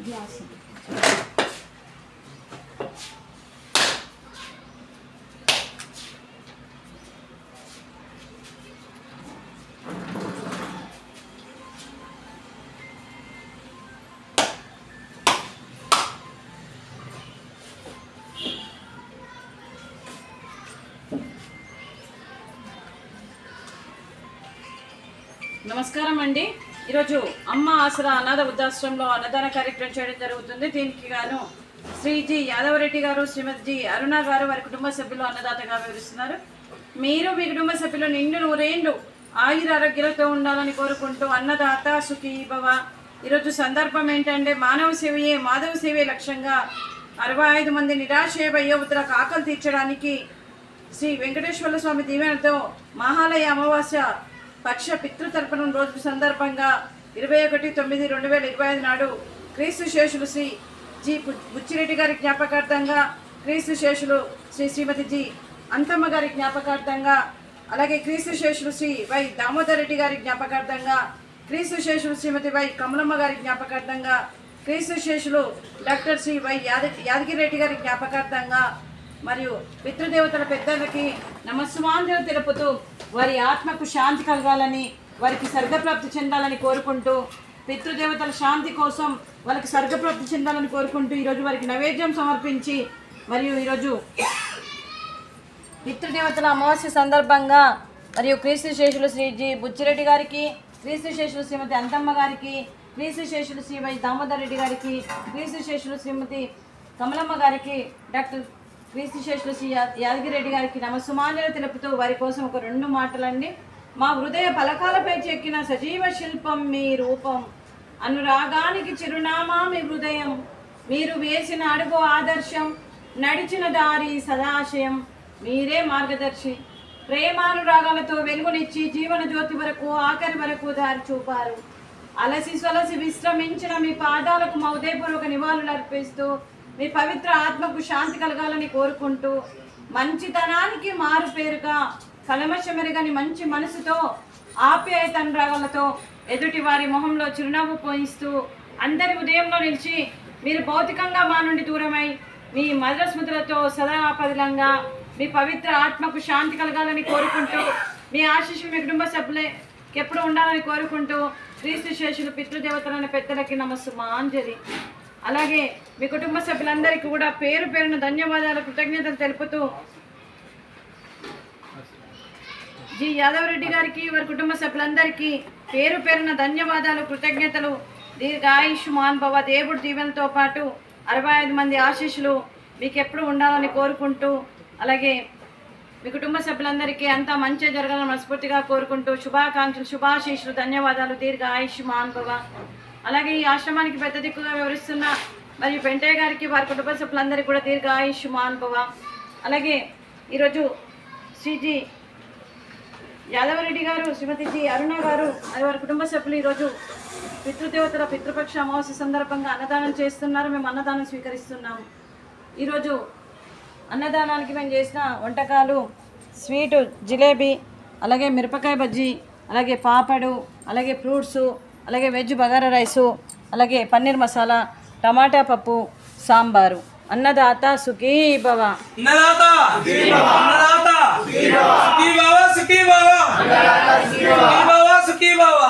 Glass నమస్కారం అండి. ఈరోజు అమ్మ ఆసరా అనాథ వృద్ధాశ్రమంలో అన్నదాన కార్యక్రమం చేయడం జరుగుతుంది. దీనికి గాను శ్రీ జి యాదవరెడ్డి గారు, శ్రీమతి జి అరుణ గారు వారి కుటుంబ సభ్యులు అన్నదాతగా వివరిస్తున్నారు. మీరు మీ కుటుంబ సభ్యులు నిండు నూరేండ్లు ఆయురారోగ్యాలతో ఉండాలని కోరుకుంటూ అన్నదాత సుఖీ భవ. ఈరోజు సందర్భం ఏంటంటే మానవ సేవయే మాధవ సేవే లక్ష్యంగా 65 మంది నిరాశ్రయ వయోవృద్ధులకు ఆకలి తీర్చడానికి శ్రీ వెంకటేశ్వర స్వామి దీవెనతో మహాలయ అమావాస్య పక్ష పితృతర్పణం రోజు సందర్భంగా 21/9/2025 నాడు క్రీస్తు శేషులు శ్రీ జి బుచ్చిరెడ్డి గారి జ్ఞాపకార్థంగా, క్రీస్తు శేషులు శ్రీమతి జి అంతమ్మ గారి జ్ఞాపకార్థంగా, అలాగే క్రీస్తు శేషులు శ్రీ వై దామోదర్ రెడ్డి గారి జ్ఞాపకార్థంగా, క్రీస్తు శేషులు శ్రీమతి వై కమలమ్మ గారి జ్ఞాపకార్థంగా, క్రీస్తు శేషులు డాక్టర్ శ్రీ వై యాదగిరి రెడ్డి గారి జ్ఞాపకార్థంగా మరియు పితృదేవతల పెద్దలకి నమస్సుమాంజలు తెలుపుతూ వారి ఆత్మకు శాంతి కలగాలని, వారికి స్వర్గప్రాప్తి చెందాలని కోరుకుంటూ, పితృదేవతల శాంతి కోసం వాళ్ళకి స్వర్గప్రాప్తి చెందాలని కోరుకుంటూ ఈరోజు వారికి నైవేద్యం సమర్పించి, మరియు ఈరోజు పితృదేవతల అమావాస్య సందర్భంగా మరియు క్రీస్తు శేషులు శ్రీ జి బుచ్చిరెడ్డి గారికి, క్రీస్తు శేషులు శ్రీమతి అంతమ్మ గారికి, క్రీస్తు శేషులు శ్రీ వై దామోదర్ రెడ్డి గారికి, క్రీస్తు శేషులు శ్రీమతి కమలమ్మ గారికి, డాక్టర్ క్రీస్తు శేషులు శ్రీ యాదగిరి రెడ్డి గారికి నమస్సుమాంజలు తెలుపుతూ వారి కోసం ఒక 2 మాటలండి. మా హృదయ పలకాలపై చెక్కిన సజీవ శిల్పం మీ రూపం, అనురాగానికి చిరునామా మీ హృదయం, మీరు వేసిన అడుగు ఆదర్శం, నడిచిన దారి సదాశయం, మీరే మార్గదర్శి. ప్రేమానురాగాలతో వెలుగునిచ్చి జీవన జ్యోతి వరకు ఆఖరి వరకు దారి చూపారు. అలసి సొలసి విశ్రమించిన మీ పాదాలకు మా ఉదయపూర్వక నివాళులు అర్పిస్తూ మీ పవిత్ర ఆత్మకు శాంతి కలగాలని కోరుకుంటూ, మంచితనానికి మారు పేరుగా కలమషమెరగని మంచి మనసుతో ఆప్యాయత అనురాగాలతో ఎదుటి వారి మొహంలో చిరునవ్వు పోయిస్తూ అందరి ఉదయంలో నిలిచి మీరు భౌతికంగా మా నుండి దూరమై మీ మధుర స్మృతులతో సదా పదిలంగా మీ పవిత్ర ఆత్మకు శాంతి కలగాలని కోరుకుంటూ, మీ ఆశీస్సులు మీ కుటుంబ సభ్యులకి ఎప్పుడు ఉండాలని కోరుకుంటూ, క్రీస్తు శేషులు పితృదేవతలైన పెద్దలకి నమస్సుమాంజలి. అలాగే మీ కుటుంబ సభ్యులందరికీ కూడా పేరు పేరున ధన్యవాదాలు, కృతజ్ఞతలు తెలుపుతూ జి యాదవరెడ్డి గారికి వారి కుటుంబ సభ్యులందరికీ పేరు పేరున ధన్యవాదాలు, కృతజ్ఞతలు. దీర్ఘాయుష్మాన్ భవ. దేవుడి దీవెనతో పాటు 65 మంది ఆశీస్సులు మీకు ఎప్పుడు ఉండాలని కోరుకుంటూ, అలాగే మీ కుటుంబ సభ్యులందరికీ అంతా మంచిగా జరగాలని మనస్ఫూర్తిగా కోరుకుంటూ శుభాకాంక్షలు, శుభాశీస్సులు, ధన్యవాదాలు. దీర్ఘాయుష్మాన్ భవ. అలాగే ఈ ఆశ్రమానికి పెద్ద దిక్కుగా వివరిస్తున్న మరియు పెంటయ్య గారికి వారి కుటుంబ సభ్యులందరికీ కూడా దీర్ఘాయుష్మాన్ భవ. అలాగే ఈరోజు శ్రీజీ యాదవరెడ్డి గారు, శ్రీమతి జి అరుణ గారు మరి వారి కుటుంబ సభ్యులు ఈరోజు పితృదేవతల పితృపక్ష అమావాస్య సందర్భంగా అన్నదానం చేస్తున్నారు. మేము అన్నదానం స్వీకరిస్తున్నాము. ఈరోజు అన్నదానానికి మేము చేసిన వంటకాలు స్వీటు జిలేబీ, అలాగే మిరపకాయ బజ్జీ, అలాగే పాపడు, అలాగే ఫ్రూట్సు, అలాగే వెజ్ బగారా రైసు, అలాగే పన్నీర్ మసాలా, టమాటా పప్పు, సాంబారు. అన్నదాత సుఖీ భవ. అన్నదాత అన్నదాత సుఖీ భవ, సుఖీ భవ, సుఖీ భవ, సుఖీ భవ.